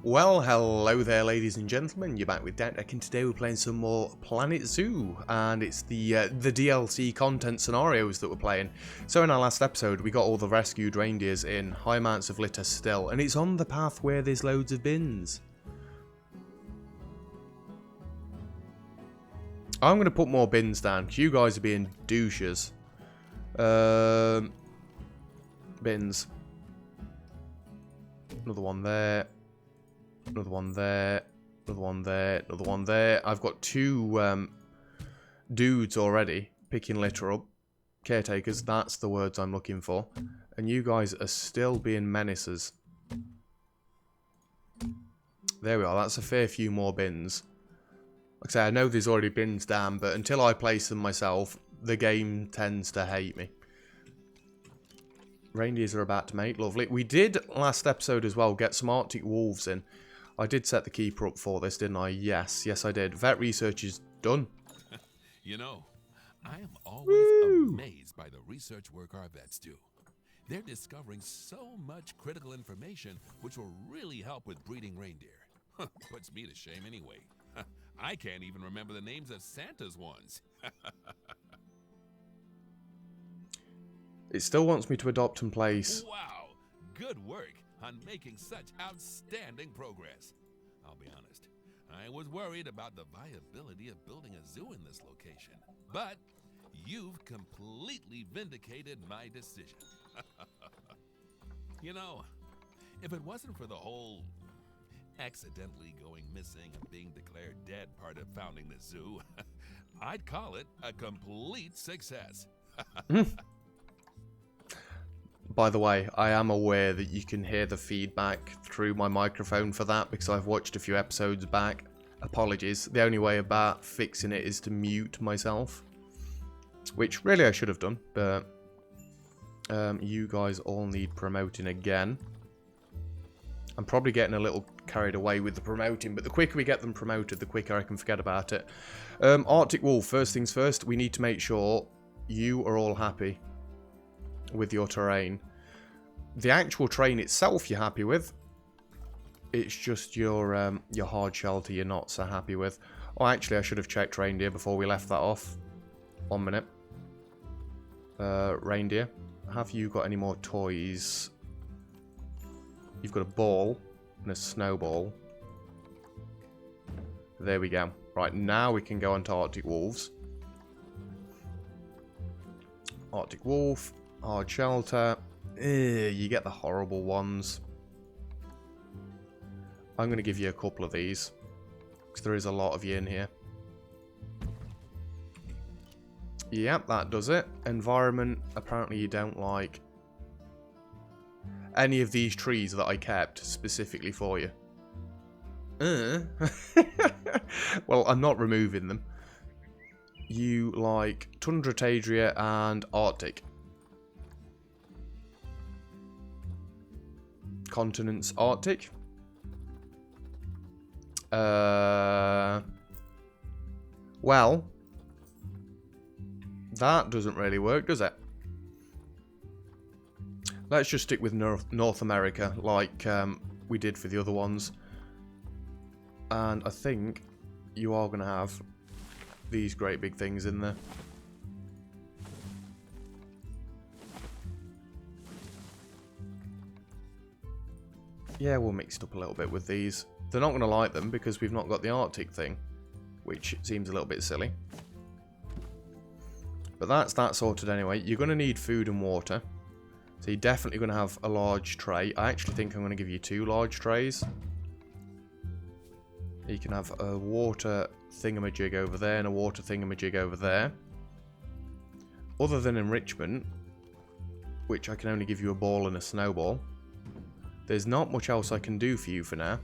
Well, hello there, ladies and gentlemen. You're back with Deck, and today we're playing some more Planet Zoo, and it's the DLC content scenarios that we're playing. So in our last episode, we got all the rescued reindeers in high amounts of litter still, and it's on the path where there's loads of bins. I'm going to put more bins down, because you guys are being douches. Bins. Another one there. Another one there, another one there, another one there. I've got two dudes already picking litter up. Caretakers, that's the words I'm looking for. And you guys are still being menaces. There we are, that's a fair few more bins. Like I say, I know there's already bins down, but until I place them myself, the game tends to hate me. Reindeers are about to mate, lovely. We did, last episode as well, get some Arctic wolves in. I did set the keeper up for this, didn't I? Yes, I did. Vet research is done. You know, I am always amazed by the research work our vets do. They're discovering so much critical information which will really help with breeding reindeer. Puts me to shame anyway. I can't even remember the names of Santa's ones. It still wants me to adopt and place. Wow, good work on making such outstanding progress. I'll be honest, I was worried about the viability of building a zoo in this location, but you've completely vindicated my decision. You know, if it wasn't for the whole accidentally going missing and being declared dead part of founding the zoo, I'd call it a complete success. By the way, I am aware that you can hear the feedback through my microphone for that because I've watched a few episodes back. Apologies. The only way about fixing it is to mute myself. Which really I should have done, but you guys all need promoting again. I'm probably getting a little carried away with the promoting, but the quicker we get them promoted, the quicker I can forget about it. Arctic Wolf, first things first, we need to make sure you are all happy with your terrain. The actual terrain itself you're happy with. It's just your hard shelter you're not so happy with. Oh, actually, I should have checked reindeer before we left that off. 1 minute. Reindeer, have you got any more toys? You've got a ball and a snowball. There we go. Right, now we can go on to Arctic Wolves. Arctic Wolf. Hard shelter. You get the horrible ones. I'm going to give you a couple of these, because there is a lot of you in here. Yep, that does it. Environment. Apparently you don't like any of these trees that I kept specifically for you. Well, I'm not removing them. You like Tundra, Tadria, and Arctic. Continents Arctic. Well, that doesn't really work, does it? Let's just stick with North America like we did for the other ones. And I think you are going to have these great big things in there. Yeah, we'll mix it up a little bit with these. They're not going to like them because we've not got the Arctic thing, which seems a little bit silly. But that's that sorted anyway. You're going to need food and water. So you're definitely going to have a large tray. I actually think I'm going to give you 2 large trays. You can have a water thingamajig over there and a water thingamajig over there. Other than enrichment, which I can only give you a ball and a snowball, there's not much else I can do for you for now.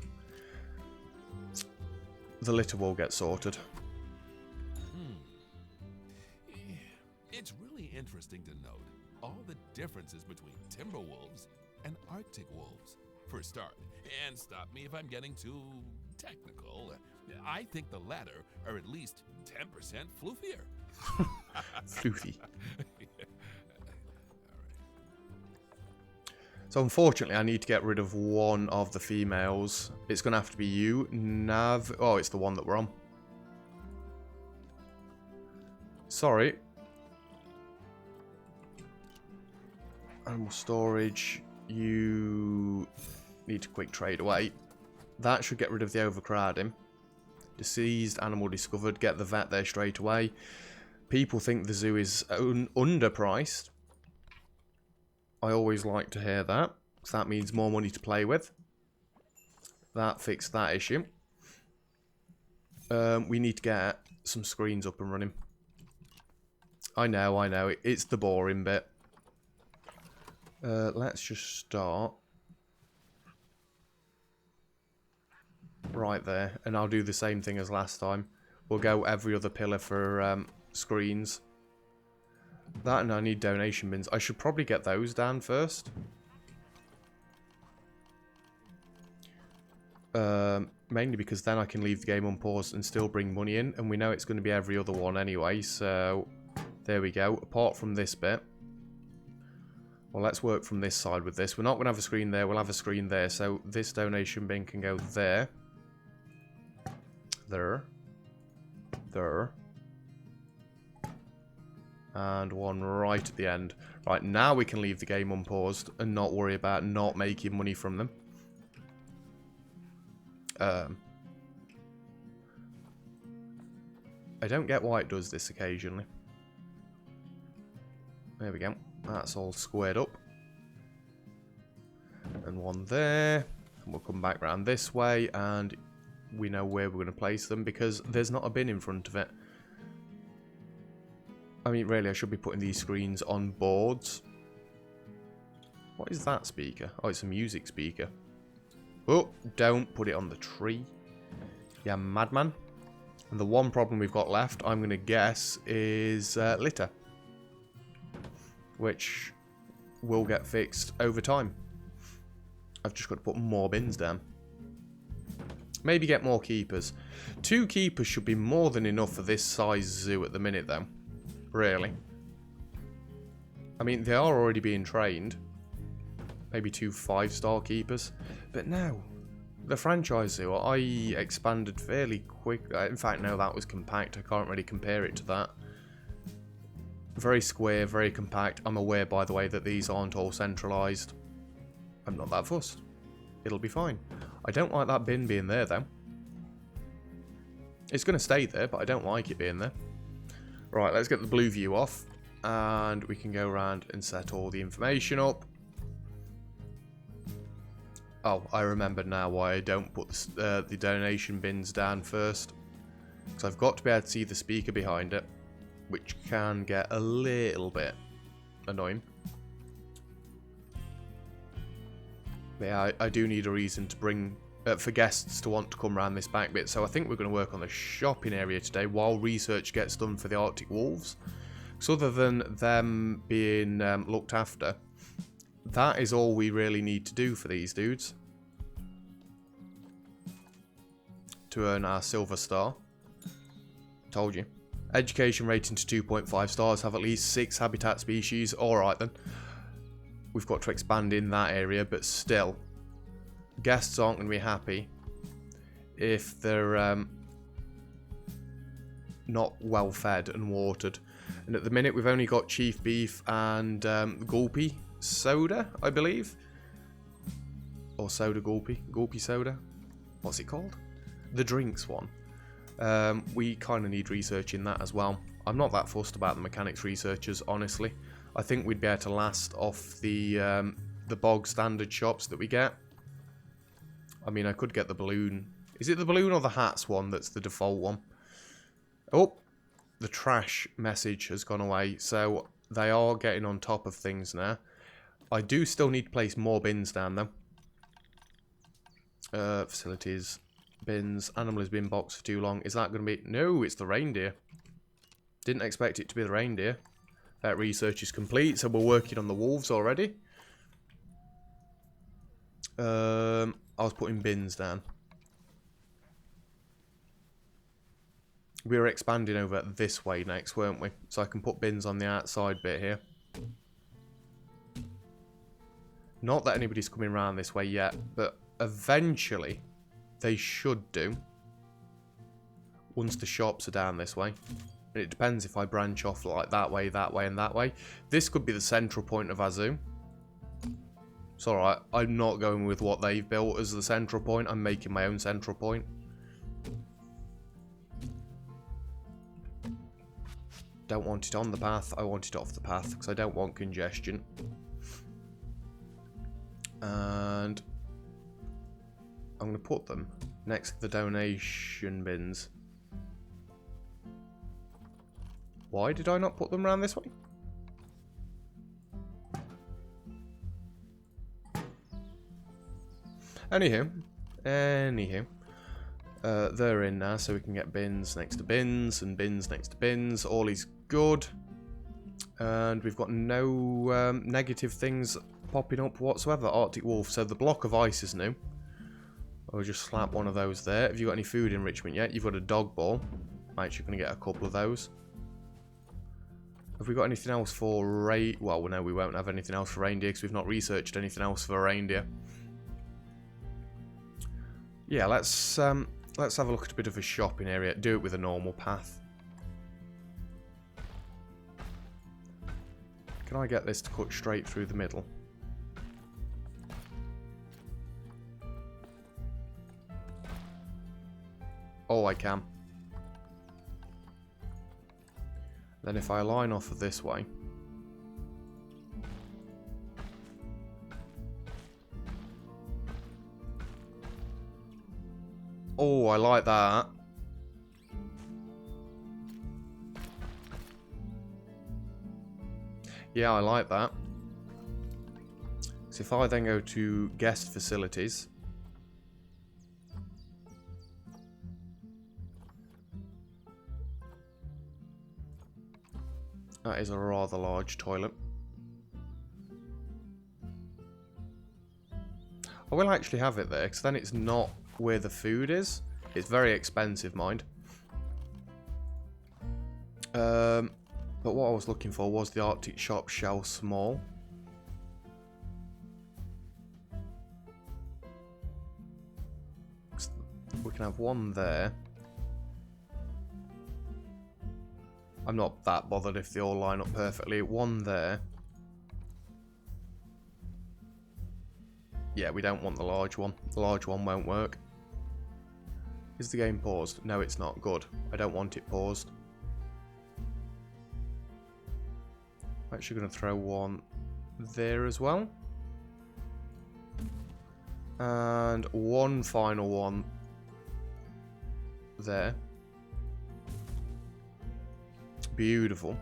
The litter will get sorted. It's really interesting to note all the differences between timber wolves and Arctic wolves. For a start, and stop me if I'm getting too technical, I think the latter are at least 10% floofier. Floofy. All right. So So unfortunately, I need to get rid of one of the females. It's going to have to be you, Nav. Oh, it's the one that we're on. Sorry. Animal storage. You need to quick trade away. That should get rid of the overcrowding. Deceased animal discovered. Get the vet there straight away. People think the zoo is underpriced. I always like to hear that, because that means more money to play with. That fixed that issue. We need to get some screens up and running. I know. It's the boring bit. Let's just start right there, and I'll do the same thing as last time. We'll go every other pillar for screens. That, and I need donation bins. I should probably get those down first. Mainly because then I can leave the game on pause and still bring money in, and we know it's going to be every other one anyway, so there we go. Apart from this bit. Well, let's work from this side with this. We're not going to have a screen there, we'll have a screen there, so this donation bin can go there. There. And one right at the end. Right, now we can leave the game unpaused and not worry about not making money from them. I don't get why it does this occasionally. There we go. That's all squared up. And one there. And we'll come back around this way, and we know where we're going to place them because there's not a bin in front of it. I mean, really, I should be putting these screens on boards. What is that speaker? Oh, it's a music speaker. Oh, don't put it on the tree. Yeah, madman. And the one problem we've got left, I'm going to guess, is litter. Which will get fixed over time. I've just got to put more bins down. Maybe get more keepers. 2 keepers should be more than enough for this size zoo at the minute, though. Really. I mean, they are already being trained. Maybe 2 5-star keepers. But no. The franchise zoo, I expanded fairly quick. In fact, no, that was compact. I can't really compare it to that. Very square, very compact. I'm aware, by the way, that these aren't all centralised. I'm not that fussed. It'll be fine. I don't like that bin being there, though. It's going to stay there, but I don't like it being there. Right, let's get the blue view off. And we can go around and set all the information up. Oh, I remember now why I don't put the donation bins down first. Because I've got to be able to see the speaker behind it. Which can get a little bit annoying. But yeah, I do need a reason to bring... for guests to want to come around this back bit. So I think we're going to work on the shopping area today while research gets done for the Arctic Wolves. So other than them being looked after, that is all we really need to do for these dudes. To earn our silver star. Told you. Education rating to 2.5 stars, have at least 6 habitat species. Alright then. We've got to expand in that area, but still. Guests aren't going to be happy if they're not well fed and watered. And at the minute we've only got chief beef and gulpy soda, I believe. Or soda gulpy. Gulpy soda. What's it called? The drinks one. We kind of need research in that as well. I'm not that fussed about the mechanics researchers, honestly. I think we'd be able to last off the bog standard shops that we get. I mean, I could get the balloon. Is it the balloon or the hats one that's the default one? Oh, the trash message has gone away. So they are getting on top of things now. I do still need to place more bins down though. Facilities, bins. Animal has been boxed for too long. Is that going to be... No, it's the reindeer. Didn't expect it to be the reindeer. That research is complete, so we're working on the wolves already. I was putting bins down. We were expanding over this way next, weren't we? So I can put bins on the outside bit here. Not that anybody's coming around this way yet, but eventually they should do. Once the shops are down this way. And it depends if I branch off like that way, and that way. This could be the central point of Azu. It's alright. I'm not going with what they've built as the central point. I'm making my own central point. Don't want it on the path. I want it off the path because I don't want congestion. And I'm going to put them next to the donation bins. Why did I not put them around this way? Anywho. They're in now, so we can get bins next to bins and bins next to bins. All is good. And we've got no negative things popping up whatsoever. Arctic Wolf. So the block of ice is new. I'll just slap one of those there. Have you got any food enrichment yet? You've got a dog ball. I'm actually going to get a couple of those. Have we got anything else for well, no, we won't have anything else for reindeer because we've not researched anything else for reindeer. Yeah, let's have a look at a bit of a shopping area. Do it with a normal path. Can I get this to cut straight through the middle? Oh, I can. Then if I line off of this way. Oh, I like that. Yeah, I like that. So if I then go to guest facilities. That is a rather large toilet. I will actually have it there, because then it's not where the food is. It's very expensive, mind. But what I was looking for was the Arctic shop shell small. We can have one there. I'm not that bothered if they all line up perfectly. One there. Yeah, we don't want the large one. The large one won't work. Is the game paused? No, it's not. Good. I don't want it paused. I'm actually going to throw one there as well. And one final one there. Beautiful.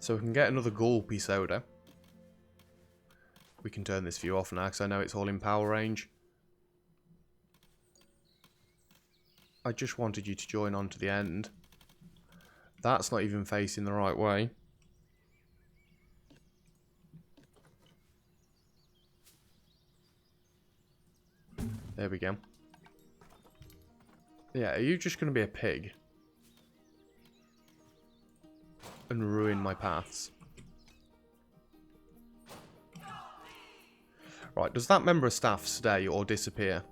So we can get another gulpy soda. We can turn this view off now because I know it's all in power range. I just wanted you to join on to the end. That's not even facing the right way. There we go. Yeah, are you just going to be a pig? And ruin my paths? Right, does that member of staff stay or disappear?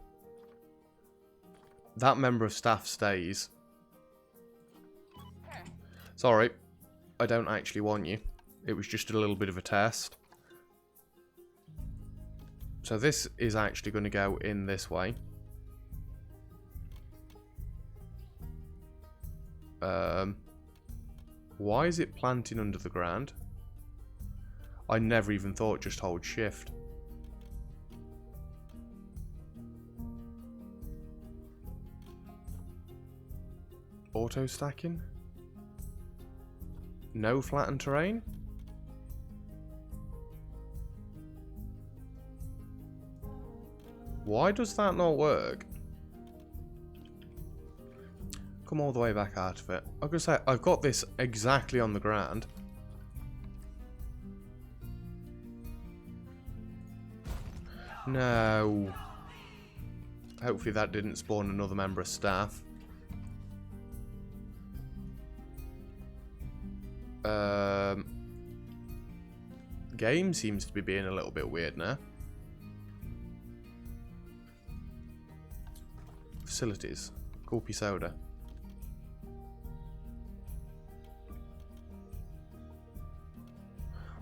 That member of staff stays. Sorry, I don't actually want you. It was just a little bit of a test. So this is actually going to go in this way. Why is it planting under the ground? I never even thought just hold shift. Auto stacking? No flattened terrain? Why does that not work? Come all the way back out of it. I'm gonna say, I've got this exactly on the ground. No. Hopefully that didn't spawn another member of staff. Game seems to be being a little bit weird now. Facilities. Gulpy soda.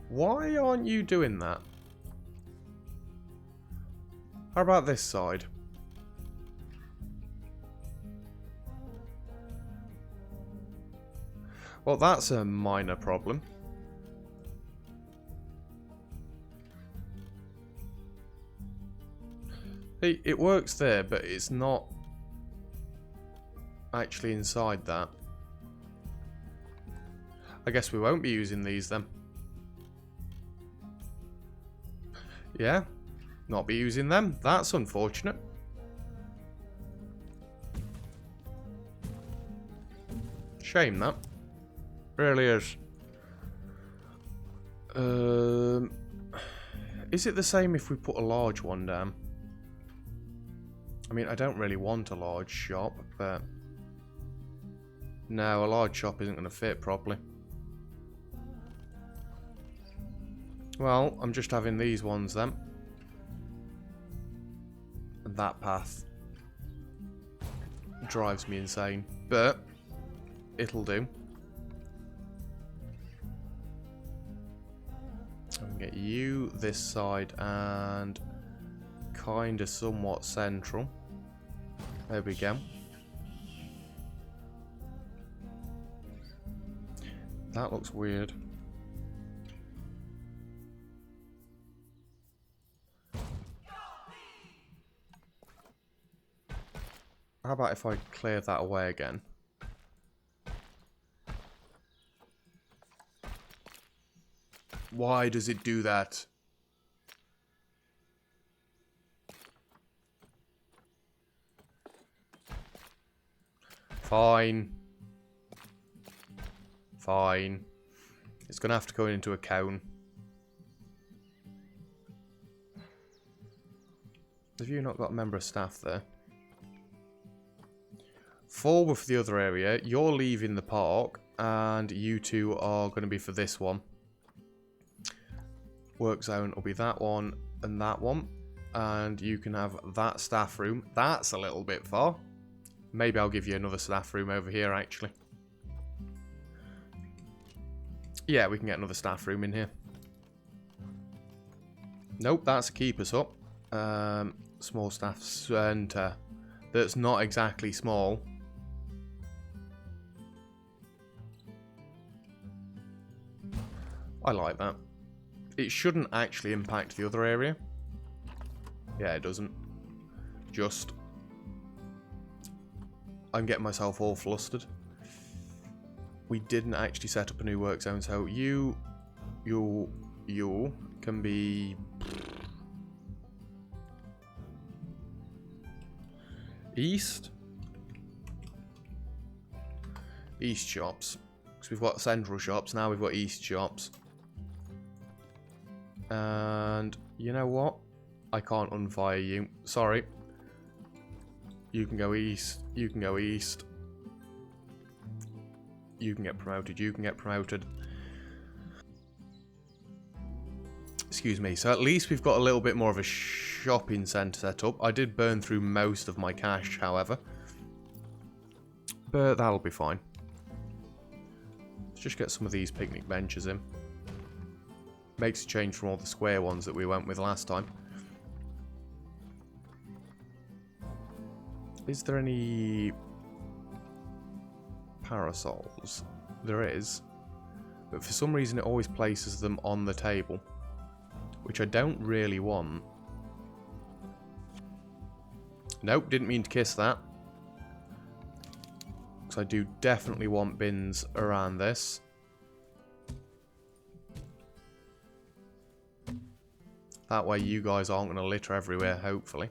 Why aren't you doing that? How about this side? Well, that's a minor problem. It works there, but it's not actually inside that. I guess we won't be using these then. Yeah, not be using them. That's unfortunate. Shame that. Really is. Is it the same if we put a large one down? I mean, I don't really want a large shop, but... No, a large shop isn't going to fit properly. Well, I'm just having these ones then. And that path drives me insane, but it'll do. I can get you this side and kind of somewhat central. There we go. That looks weird. How about if I clear that away again? Why does it do that? Fine. Fine. It's going to have to go into a cone. Have you not got a member of staff there? Forward for the other area. You're leaving the park. And you two are going to be for this one. Work zone will be that one and that one. And you can have that staff room. That's a little bit far. Maybe I'll give you another staff room over here, actually. Yeah, we can get another staff room in here. Nope, that's a keep us up. Small staff centre. That's not exactly small. I like that. It shouldn't actually impact the other area. Yeah, it doesn't. Just... I'm getting myself all flustered. We didn't actually set up a new work zone, so you can be... East? East shops. Because we've got central shops, now we've got east shops. And you know what? I can't unfire you. Sorry. You can go east. You can go east. You can get promoted. You can get promoted. Excuse me. So at least we've got a little bit more of a shopping centre set up. I did burn through most of my cash, however. But that'll be fine. Let's just get some of these picnic benches in. Makes a change from all the square ones that we went with last time. Is there any parasols? There is. But for some reason it always places them on the table. Which I don't really want. Nope, didn't mean to kiss that. Because I do definitely want bins around this. That way you guys aren't going to litter everywhere, hopefully.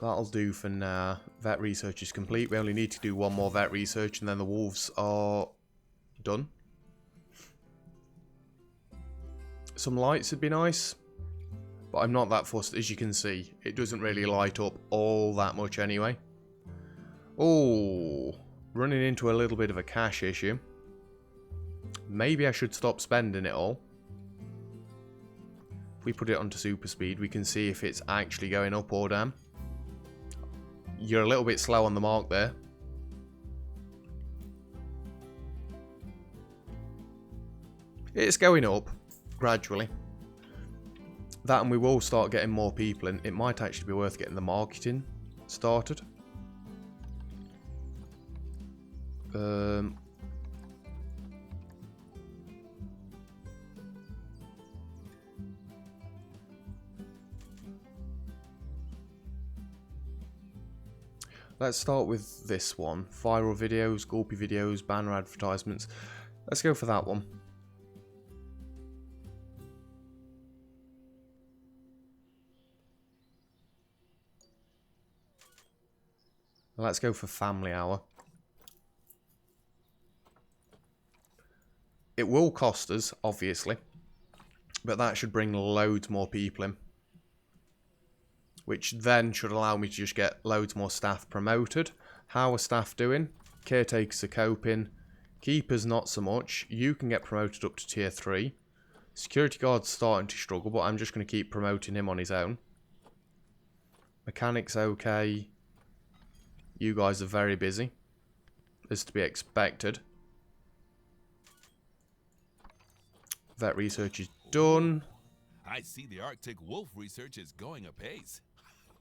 That'll do for now. Vet research is complete. We only need to do one more vet research and then the wolves are done. Some lights would be nice. But I'm not that fussed, as you can see. It doesn't really light up all that much anyway. Oh, running into a little bit of a cash issue. Maybe I should stop spending it all. If we put it onto super speed, we can see if it's actually going up or down. You're a little bit slow on the mark there. It's going up gradually. That, and we will start getting more people in. It might actually be worth getting the marketing started. Let's start with this one. Viral videos, gulpy videos, banner advertisements. Let's go for that one. Let's go for family hour. It will cost us, obviously, but that should bring loads more people in, which then should allow me to just get loads more staff promoted. How are staff doing? Caretakers are coping. Keepers not so much. You can get promoted up to tier 3. Security guard's starting to struggle, but I'm just going to keep promoting him on his own. Mechanic's okay. You guys are very busy, as to be expected. Vet research is done. I see the Arctic wolf research is going apace.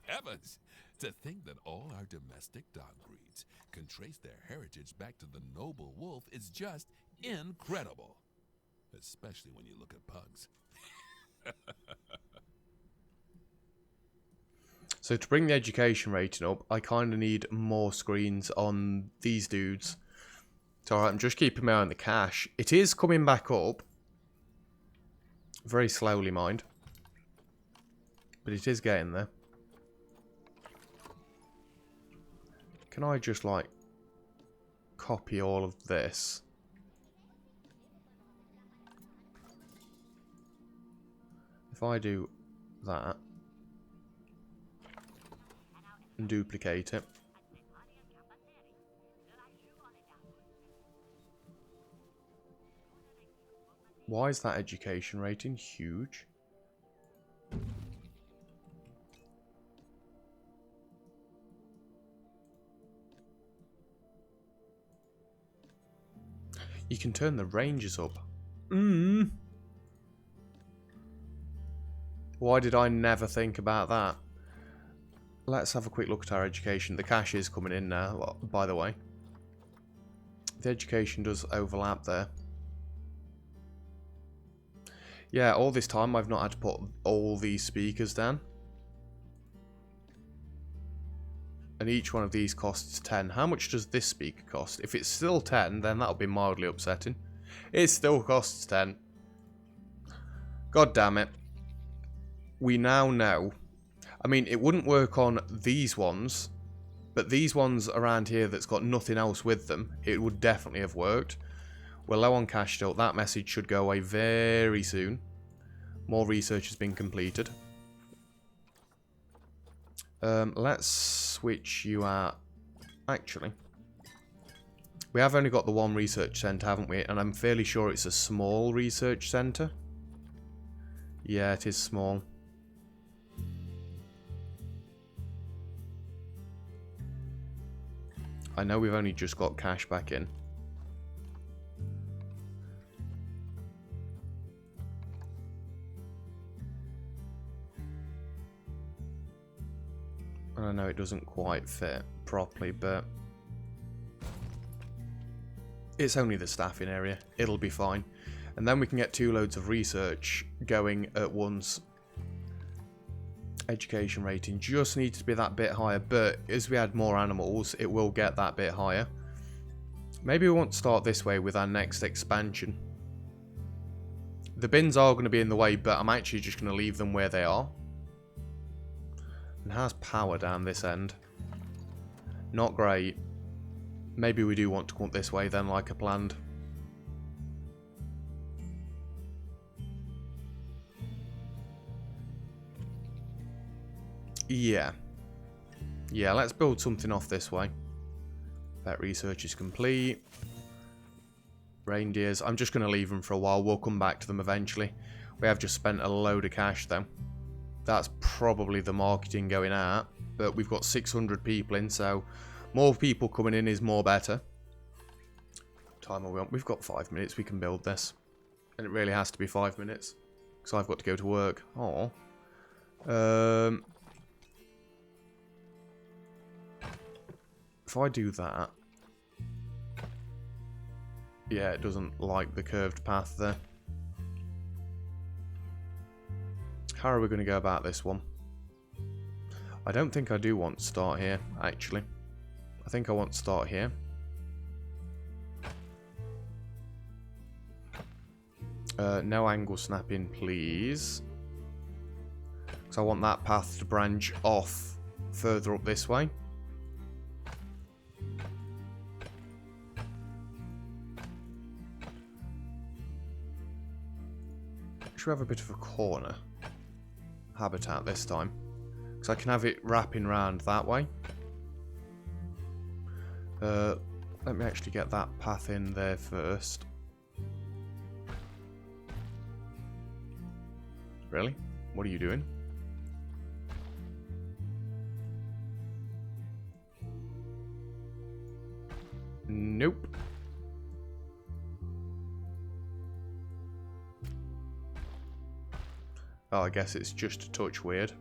Heavens! To think that all our domestic dog breeds can trace their heritage back to the noble wolf is just incredible. Especially when you look at pugs. So to bring the education rating up, I kind of need more screens on these dudes. So I'm just keeping my eye on the cash. It is coming back up. Very slowly, mind. But it is getting there. Can I just, like, copy all of this? If I do that and duplicate it. Why is that education rating huge? You can turn the ranges up. Why did I never think about that? Let's have a quick look at our education. The cash is coming in now, by the way. The education does overlap there. Yeah, all this time I've not had to put all these speakers down. And each one of these costs 10. How much does this speaker cost? If it's still 10, then that'll be mildly upsetting. It still costs 10. God damn it. We now know. I mean, it wouldn't work on these ones, but these ones around here that's got nothing else with them, it would definitely have worked. We're low on cash still. That message should go away very soon. More research has been completed. Let's switch you out. Actually, we have only got the one research centre, haven't we? And I'm fairly sure it's a small research centre. Yeah, it is small. I know we've only just got cash back in. And I know it doesn't quite fit properly, but it's only the staffing area. It'll be fine. And then we can get 2 loads of research going at once. Education rating just needs to be that bit higher, but as we add more animals, it will get that bit higher. Maybe we want to start this way with our next expansion. The bins are going to be in the way, but I'm actually just going to leave them where they are. And how's power down this end? Not great. Maybe we do want to come up this way then, like I planned. Yeah. Yeah, let's build something off this way. That research is complete. Reindeers. I'm just going to leave them for a while. We'll come back to them eventually. We have just spent a load of cash though. That's probably the marketing going out. But we've got 600 people in, so more people coming in is more better. Time are we on? We've got 5 minutes. We can build this. And it really has to be 5 minutes. Because I've got to go to work. Oh. If I do that... Yeah, it doesn't like the curved path there. How are we going to go about this one? I don't think I do want to start here, actually. I think I want to start here. No angle snapping, please. Because I want that path to branch off further up this way. Should we have a bit of a corner habitat this time? Because I can have it wrapping round that way. Let me actually get that path in there first. Really? What are you doing? Nope. Oh, I guess it's just a touch weird.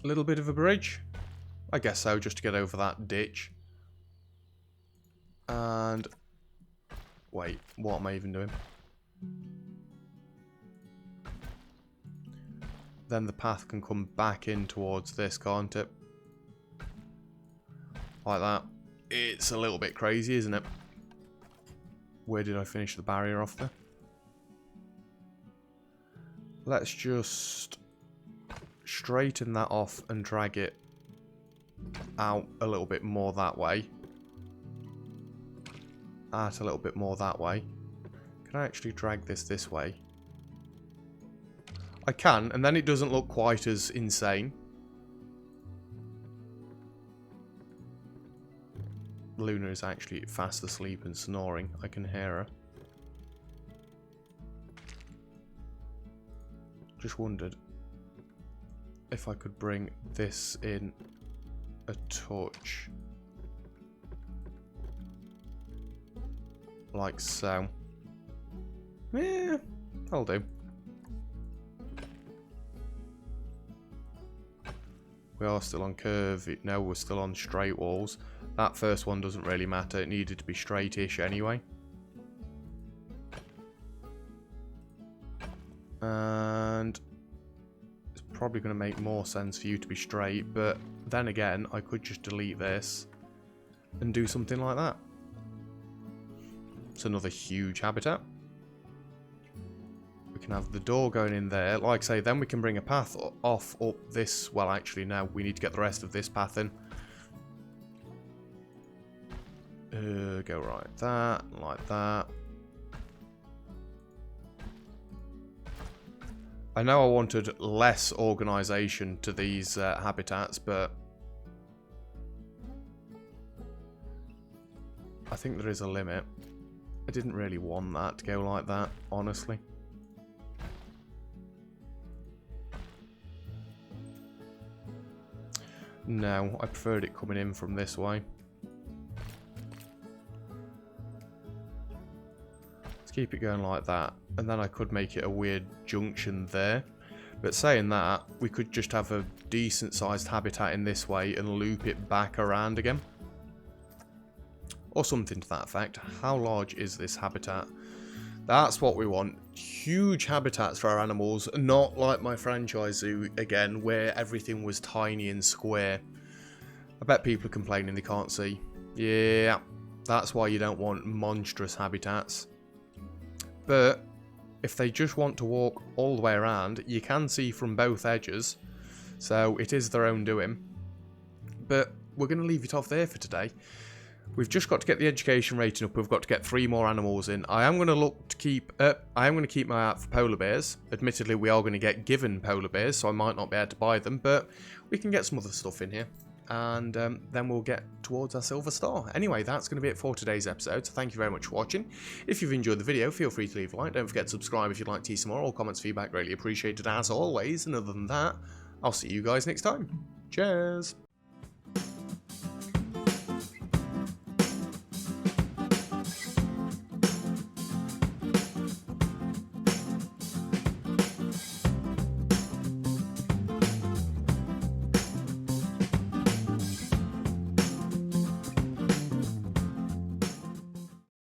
A little bit of a bridge? I guess so, just to get over that ditch. And... wait, what am I even doing? Then the path can come back in towards this, can't it? Like that. It's a little bit crazy, isn't it? Where did I finish the barrier off there? Let's just straighten that off and drag it out a little bit more that way. Out a little bit more that way. Can I actually drag this way? I can, and then it doesn't look quite as insane. Luna is actually fast asleep and snoring. I can hear her. Just wondered if I could bring this in a touch. Like so. Yeah, that'll do. We are still on curve. No, we're still on straight walls. That first one doesn't really matter. It needed to be straight-ish anyway. And it's probably going to make more sense for you to be straight. But then again, I could just delete this and do something like that. It's another huge habitat. We can have the door going in there. Like I say, then we can bring a path off up this. Well, actually, no. We need to get the rest of this path in. Go like that, like that. I know I wanted less organisation to these habitats, but I think there is a limit. I didn't really want that to go like that, honestly. No, I preferred it coming in from this way. Let's keep it going like that. And then I could make it a weird junction there. But saying that, we could just have a decent sized habitat in this way and loop it back around again. Or something to that effect. How large is this habitat? That's what we want. Huge habitats for our animals, not like my franchise zoo again, where everything was tiny and square. I bet people are complaining they can't see. Yeah, that's why you don't want monstrous habitats. But if they just want to walk all the way around, you can see from both edges. So it is their own doing. But we're going to leave it off there for today. We've just got to get the education rating up. We've got to get 3 more animals in. I am going to look to keep. I am going to keep my eye out for polar bears. Admittedly, we are going to get given polar bears, so I might not be able to buy them, but we can get some other stuff in here, and then we'll get towards our silver star. Anyway, that's going to be it for today's episode. So thank you very much for watching. If you've enjoyed the video, feel free to leave a like. Don't forget to subscribe if you'd like to see some more. All comments, feedback, greatly appreciated as always. And other than that, I'll see you guys next time. Cheers.